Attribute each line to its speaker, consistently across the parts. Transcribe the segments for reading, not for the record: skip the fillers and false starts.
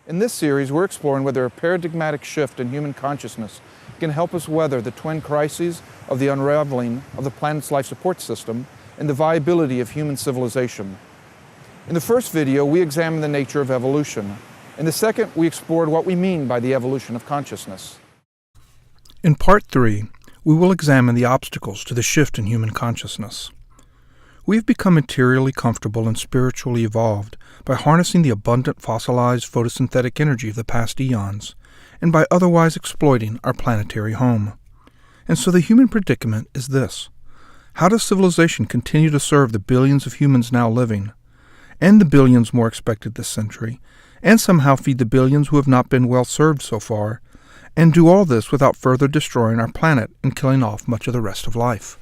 Speaker 1: In this series, we're exploring whether a paradigmatic shift in human consciousness can help us weather the twin crises of the unraveling of the planet's life support system and the viability of human civilization. In the first video, we examined the nature of evolution. In the second, we explored what we mean by the evolution of consciousness.
Speaker 2: In Part 3, we will examine the obstacles to the shift in human consciousness. We have become materially comfortable and spiritually evolved by harnessing the abundant fossilized photosynthetic energy of the past eons, and by otherwise exploiting our planetary home. And so the human predicament is this: how does civilization continue to serve the billions of humans now living, and the billions more expected this century, and somehow feed the billions who have not been well served so far, and do all this without further destroying our planet and killing off much of the rest of life?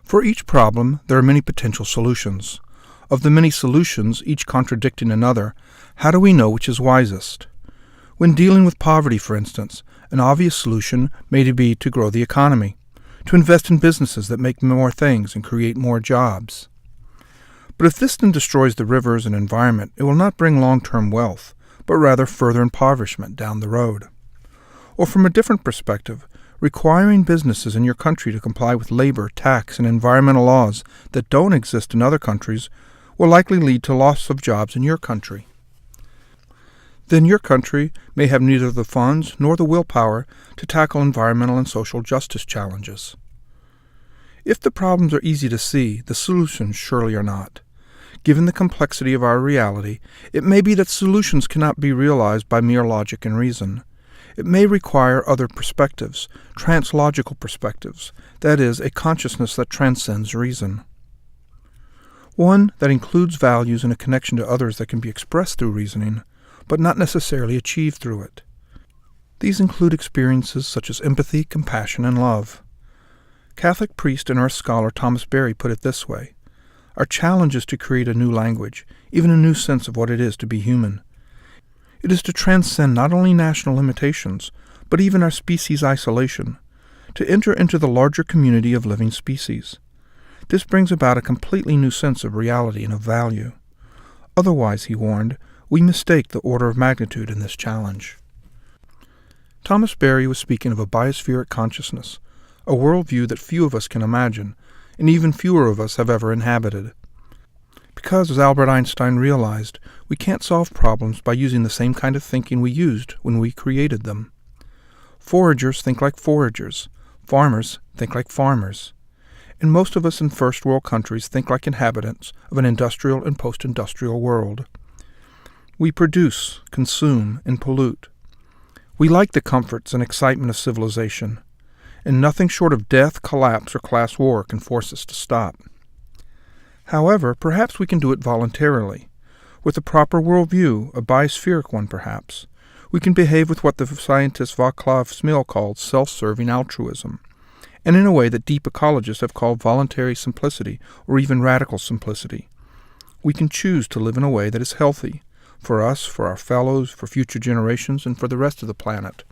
Speaker 2: For each problem, there are many potential solutions. Of the many solutions, each contradicting another, how do we know which is wisest? When dealing with poverty, for instance, an obvious solution may be to grow the economy, to invest in businesses that make more things and create more jobs. But if this then destroys the rivers and environment, it will not bring long-term wealth, but rather further impoverishment down the road. Or from a different perspective, requiring businesses in your country to comply with labor, tax, and environmental laws that don't exist in other countries will likely lead to loss of jobs in your country. Then your country may have neither the funds nor the willpower to tackle environmental and social justice challenges. If the problems are easy to see, the solutions surely are not. Given the complexity of our reality, it may be that solutions cannot be realized by mere logic and reason. It may require other perspectives, translogical perspectives, that is, a consciousness that transcends reason. One that includes values and a connection to others that can be expressed through reasoning, but not necessarily achieved through it. These include experiences such as empathy, compassion, and love. Catholic priest and earth scholar Thomas Berry put it this way: our challenge is to create a new language, even a new sense of what it is to be human. It is to transcend not only national limitations, but even our species' isolation, to enter into the larger community of living species. This brings about a completely new sense of reality and of value. Otherwise, he warned, we mistake the order of magnitude in this challenge. Thomas Berry was speaking of a biospheric consciousness, a worldview that few of us can imagine, and even fewer of us have ever inhabited. Because, as Albert Einstein realized, we can't solve problems by using the same kind of thinking we used when we created them. Foragers think like foragers. Farmers think like farmers. And most of us in first world countries think like inhabitants of an industrial and post-industrial world. We produce, consume, and pollute. We like the comforts and excitement of civilization, and nothing short of death, collapse, or class war can force us to stop. However, perhaps we can do it voluntarily. With a proper worldview, a biospheric one perhaps, we can behave with what the scientist Vaclav Smil called self-serving altruism, and in a way that deep ecologists have called voluntary simplicity or even radical simplicity. We can choose to live in a way that is healthy, for us, for our fellows, for future generations, and for the rest of the planet.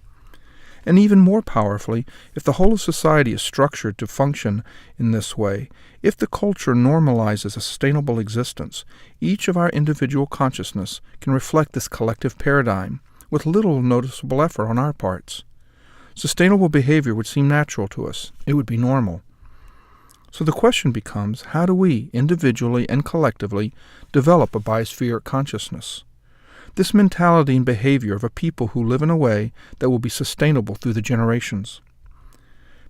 Speaker 2: And even more powerfully, if the whole of society is structured to function in this way, if the culture normalizes a sustainable existence, each of our individual consciousness can reflect this collective paradigm with little noticeable effort on our parts. Sustainable behavior would seem natural to us. It would be normal. So the question becomes, how do we, individually and collectively, develop a biospheric consciousness? This mentality and behavior of a people who live in a way that will be sustainable through the generations.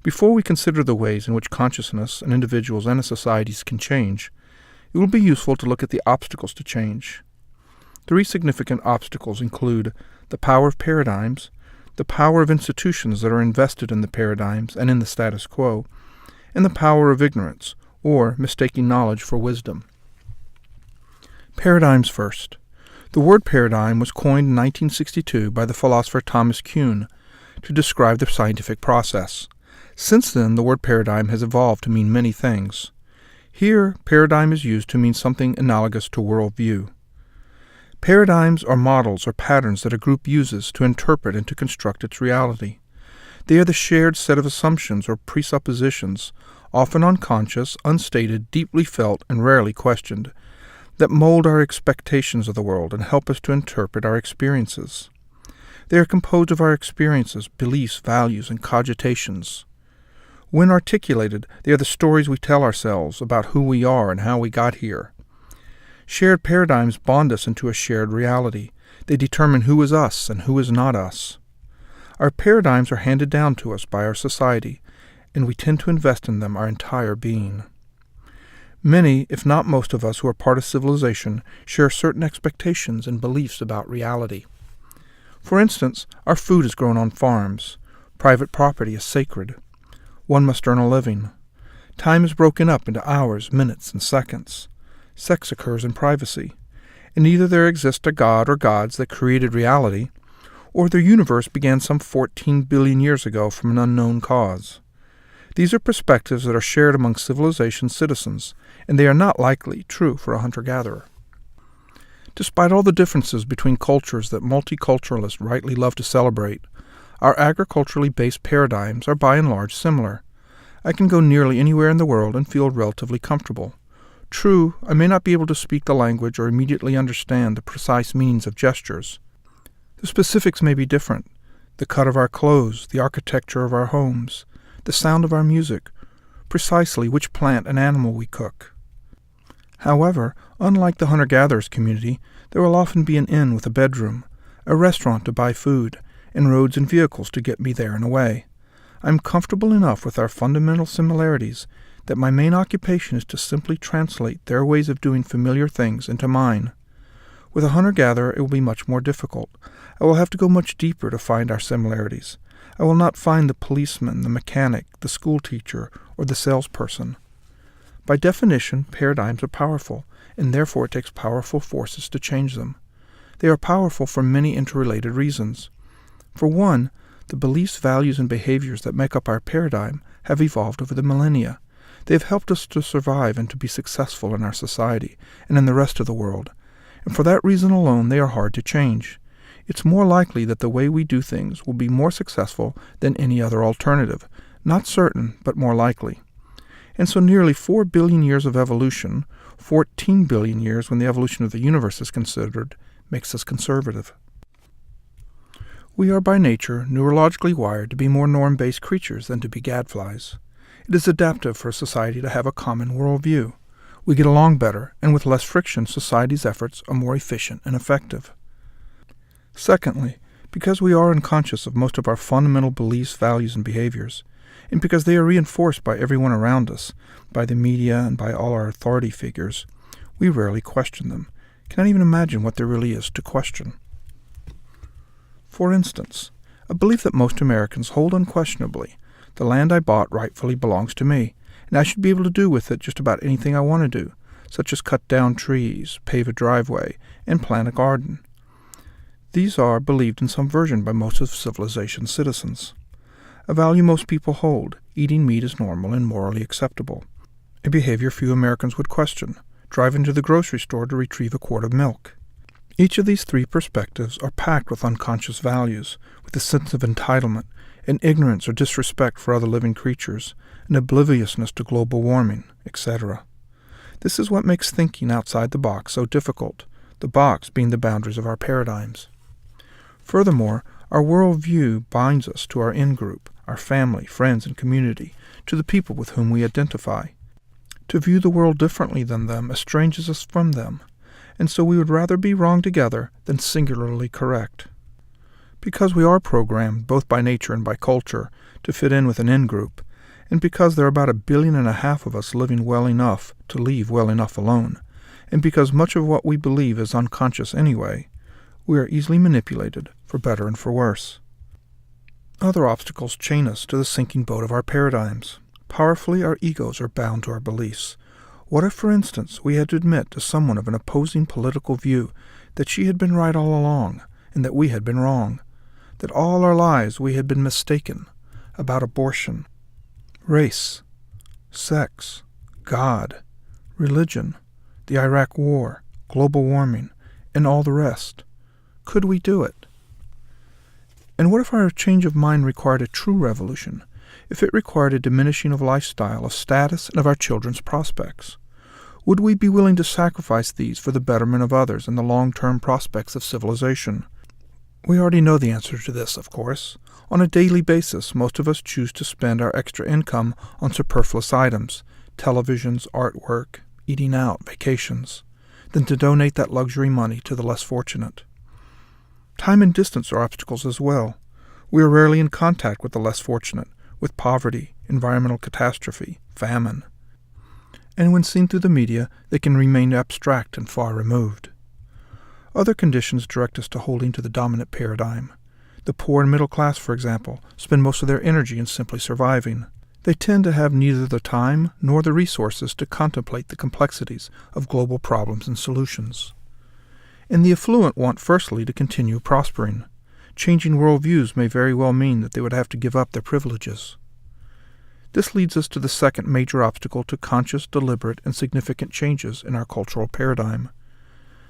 Speaker 2: Before we consider the ways in which consciousness and individuals and societies can change, it will be useful to look at the obstacles to change. 3 significant obstacles include the power of paradigms, the power of institutions that are invested in the paradigms and in the status quo, and the power of ignorance, or mistaking knowledge for wisdom. Paradigms first. The word paradigm was coined in 1962 by the philosopher Thomas Kuhn to describe the scientific process. Since then, the word paradigm has evolved to mean many things. Here, paradigm is used to mean something analogous to worldview. Paradigms are models or patterns that a group uses to interpret and to construct its reality. They are the shared set of assumptions or presuppositions, often unconscious, unstated, deeply felt, and rarely questioned, that mold our expectations of the world and help us to interpret our experiences. They are composed of our experiences, beliefs, values, and cogitations. When articulated, they are the stories we tell ourselves about who we are and how we got here. Shared paradigms bond us into a shared reality. They determine who is us and who is not us. Our paradigms are handed down to us by our society, and we tend to invest in them our entire being. Many, if not most of us who are part of civilization, share certain expectations and beliefs about reality. For instance, our food is grown on farms. Private property is sacred. One must earn a living. Time is broken up into hours, minutes, and seconds. Sex occurs in privacy. And either there exists a god or gods that created reality, or the universe began some 14 billion years ago from an unknown cause. These are perspectives that are shared among civilization's citizens, and they are not likely true for a hunter-gatherer. Despite all the differences between cultures that multiculturalists rightly love to celebrate, our agriculturally based paradigms are by and large similar. I can go nearly anywhere in the world and feel relatively comfortable. True, I may not be able to speak the language or immediately understand the precise meanings of gestures. The specifics may be different: the cut of our clothes, the architecture of our homes, the sound of our music, precisely which plant and animal we cook. However, unlike the hunter-gatherers community, there will often be an inn with a bedroom, a restaurant to buy food, and roads and vehicles to get me there and away. I am comfortable enough with our fundamental similarities that my main occupation is to simply translate their ways of doing familiar things into mine. With a hunter-gatherer it will be much more difficult. I will have to go much deeper to find our similarities. I will not find the policeman, the mechanic, the school teacher, or the salesperson. By definition, paradigms are powerful, and therefore it takes powerful forces to change them. They are powerful for many interrelated reasons. For one, the beliefs, values, and behaviors that make up our paradigm have evolved over the millennia. They have helped us to survive and to be successful in our society and in the rest of the world, and for that reason alone they are hard to change. It's more likely that the way we do things will be more successful than any other alternative. Not certain, but more likely. And so nearly 4 billion years of evolution, 14 billion years when the evolution of the universe is considered, makes us conservative. We are by nature neurologically wired to be more norm-based creatures than to be gadflies. It is adaptive for a society to have a common worldview. We get along better, and with less friction, society's efforts are more efficient and effective. Secondly, because we are unconscious of most of our fundamental beliefs, values, and behaviors, and because they are reinforced by everyone around us, by the media, and by all our authority figures, we rarely question them. Cannot even imagine what there really is to question. For instance, a belief that most Americans hold unquestionably: the land I bought rightfully belongs to me, and I should be able to do with it just about anything I want to do, such as cut down trees, pave a driveway, and plant a garden. These are believed in some version by most of civilization's citizens. A value most people hold: eating meat is normal and morally acceptable. A behavior few Americans would question: driving to the grocery store to retrieve a quart of milk. Each of these three perspectives are packed with unconscious values, with a sense of entitlement, and ignorance or disrespect for other living creatures, and obliviousness to global warming, etc. This is what makes thinking outside the box so difficult, the box being the boundaries of our paradigms. Furthermore, our worldview binds us to our in-group, our family, friends, and community, to the people with whom we identify. To view the world differently than them estranges us from them, and so we would rather be wrong together than singularly correct. Because we are programmed, both by nature and by culture, to fit in with an in-group, and because there are about 1.5 billion of us living well enough to leave well enough alone, and because much of what we believe is unconscious anyway, we are easily manipulated, for better and for worse. Other obstacles chain us to the sinking boat of our paradigms. Powerfully, our egos are bound to our beliefs. What if, for instance, we had to admit to someone of an opposing political view that she had been right all along, and that we had been wrong, that all our lives we had been mistaken about abortion, race, sex, God, religion, the Iraq War, global warming, and all the rest? Could we do it? And what if our change of mind required a true revolution, if it required a diminishing of lifestyle, of status, and of our children's prospects? Would we be willing to sacrifice these for the betterment of others and the long-term prospects of civilization? We already know the answer to this, of course. On a daily basis, most of us choose to spend our extra income on superfluous items, televisions, artwork, eating out, vacations, than to donate that luxury money to the less fortunate. Time and distance are obstacles as well. We are rarely in contact with the less fortunate, with poverty, environmental catastrophe, famine. And when seen through the media, they can remain abstract and far removed. Other conditions direct us to holding to the dominant paradigm. The poor and middle class, for example, spend most of their energy in simply surviving. They tend to have neither the time nor the resources to contemplate the complexities of global problems and solutions. And the affluent want firstly to continue prospering. Changing worldviews may very well mean that they would have to give up their privileges. This leads us to the second major obstacle to conscious, deliberate, and significant changes in our cultural paradigm: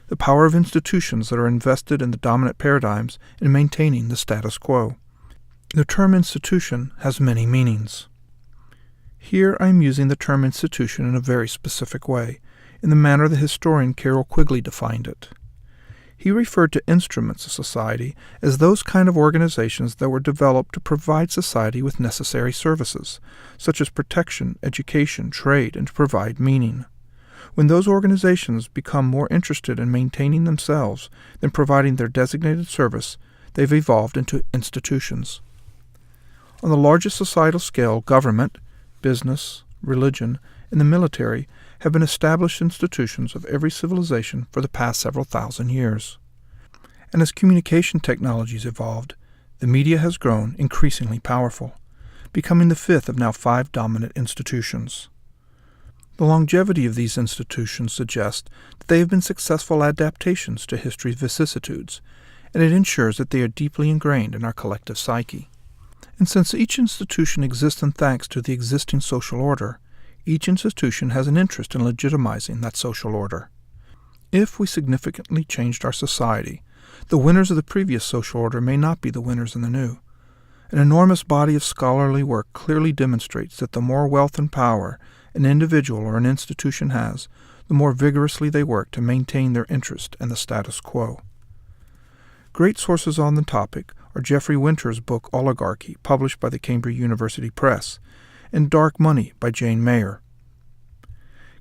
Speaker 2: the power of institutions that are invested in the dominant paradigms in maintaining the status quo. The term institution has many meanings. Here I am using the term institution in a very specific way, in the manner the historian Carroll Quigley defined it. He referred to instruments of society as those kind of organizations that were developed to provide society with necessary services, such as protection, education, trade, and to provide meaning. When those organizations become more interested in maintaining themselves than providing their designated service, they've evolved into institutions. On the largest societal scale, government, business, religion, and the military have been established institutions of every civilization for the past several thousand years. And as communication technologies evolved, the media has grown increasingly powerful, becoming the fifth of now 5 dominant institutions. The longevity of these institutions suggests that they have been successful adaptations to history's vicissitudes, and it ensures that they are deeply ingrained in our collective psyche. And since each institution exists in thanks to the existing social order, each institution has an interest in legitimizing that social order. If we significantly changed our society, the winners of the previous social order may not be the winners in the new. An enormous body of scholarly work clearly demonstrates that the more wealth and power an individual or an institution has, the more vigorously they work to maintain their interest in the status quo. Great sources on the topic are Jeffrey Winter's book Oligarchy, published by the Cambridge University Press, and Dark Money by Jane Mayer.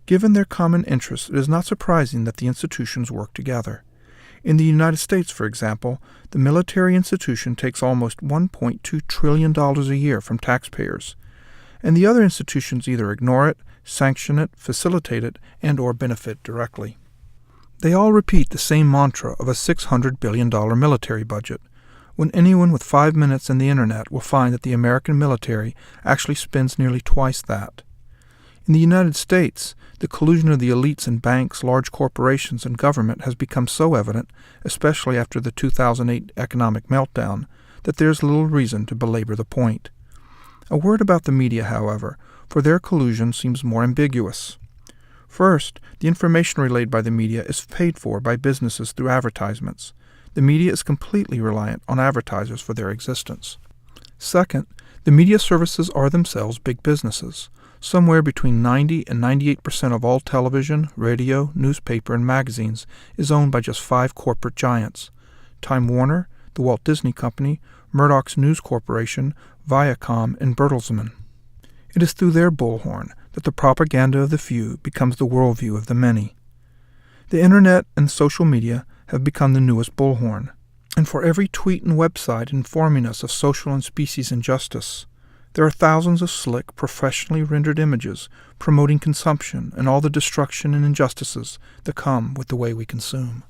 Speaker 2: Given their common interests, it is not surprising that the institutions work together. In the United States, for example, the military institution takes almost $1.2 trillion a year from taxpayers, and the other institutions either ignore it, sanction it, facilitate it, and/or benefit directly. They all repeat the same mantra of a $600 billion military budget, when anyone with 5 minutes in the Internet will find that the American military actually spends nearly twice that. In the United States, the collusion of the elites in banks, large corporations, and government has become so evident, especially after the 2008 economic meltdown, that there is little reason to belabor the point. A word about the media, however, for their collusion seems more ambiguous. First, the information relayed by the media is paid for by businesses through advertisements. The media is completely reliant on advertisers for their existence. Second, the media services are themselves big businesses. Somewhere between 90 and 98% of all television, radio, newspaper, and magazines is owned by just 5 corporate giants: Time Warner, the Walt Disney Company, Murdoch's News Corporation, Viacom, and Bertelsmann. It is through their bullhorn that the propaganda of the few becomes the worldview of the many. The Internet and social media have become the newest bullhorn, and for every tweet and website informing us of social and species injustice, there are thousands of slick, professionally rendered images promoting consumption and all the destruction and injustices that come with the way we consume.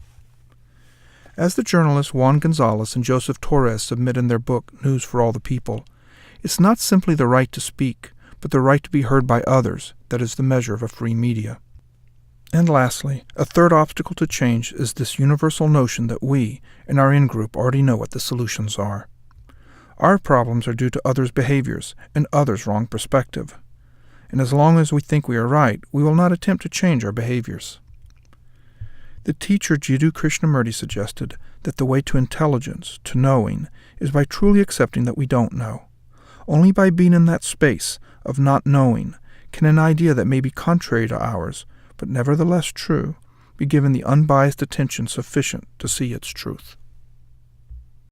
Speaker 2: As the journalists Juan Gonzalez and Joseph Torres submit in their book News for All the People, it's not simply the right to speak, but the right to be heard by others that is the measure of a free media. And lastly, a third obstacle to change is this universal notion that we, in our in-group, already know what the solutions are. Our problems are due to others' behaviors and others' wrong perspective. And as long as we think we are right, we will not attempt to change our behaviors. The teacher Jiddu Krishnamurti suggested that the way to intelligence, to knowing, is by truly accepting that we don't know. Only by being in that space of not knowing can an idea that may be contrary to ours but nevertheless true, be given the unbiased attention sufficient to see its truth.